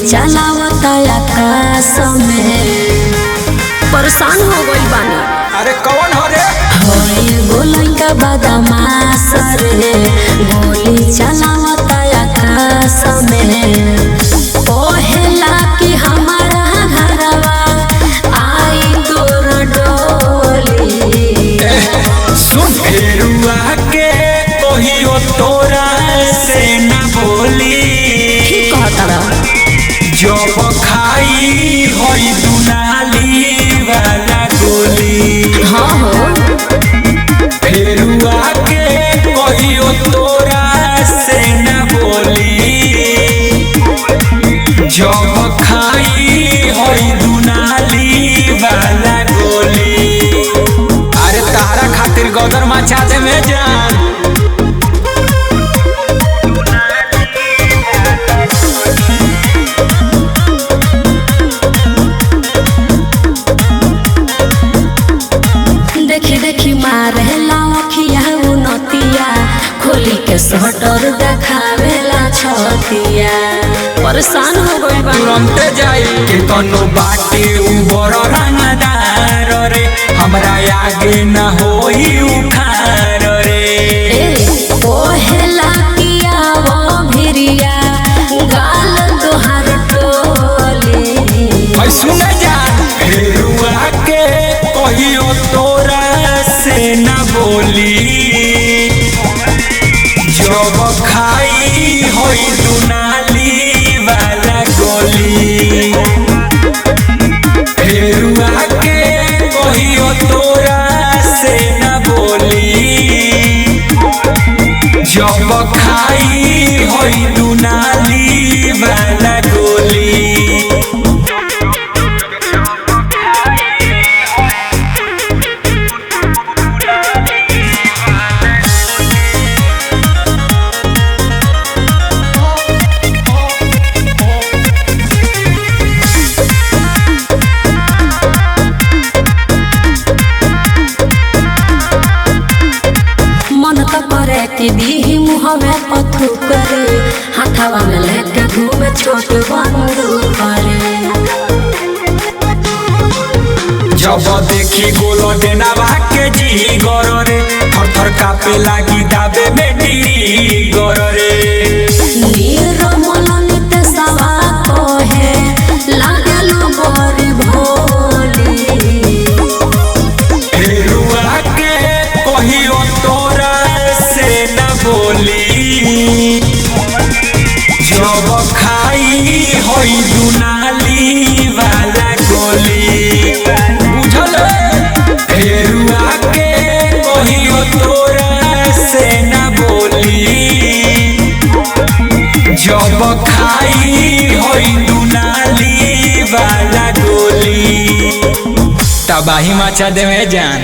चलावता आकाश में परेशान हो गई बानी। अरे कौन हो रे? गोली का बदमाश रे गोली चलावता आकाश में पहला कि हमारा घरवा आई तोर डोली। सुन फेरुआ के कहियो तोरा से न बोली ठीक कहता जब खाई होई दुनाली वाला गोली। हाँ हो फेरुआ के कहियो तोरा से न बोली जब खाई होई दुनाली वाला गोली। अरे तारा खातिर गदर मचा दे में जान। देखी देखी मारे लाखिया नतिया खोली के स्वेटर देखावेला छतिया परेशान हो गई बा। तुरंत जाई के तनो बाटे उबर रंगदार रे हमरा आगे न होई उखार रे। ओहेला किया वो भिरिया गाल तोहार टोली। भाई सुन जा फेरुआ के कहियो तोरा से न बोली जब खाई होई दुनाली वाला गोली। फेरुआ के कहियो तोरा से न बोली जब खाई होई दुनाली वाला गोली। मन तो करे कि दी मुँह में पथू करे हाथवा में लेके घूमे छोट बंदूक करे। जब देखी गोलो देनावा के जी गर रे थर थर कापे लागी दाबे में डी गर रे। निर्मल नित्य सवा कहे लागलो बड़ी भोली। फेरुआ के कहियो तोरा से न बोली जब खाई होई दुनाली वाला गोली। बुझल फेरुआ के कहियो तोरा से न बोली जब खाई होई दुनाली वाला गोली। तबाही मचा देवे जान।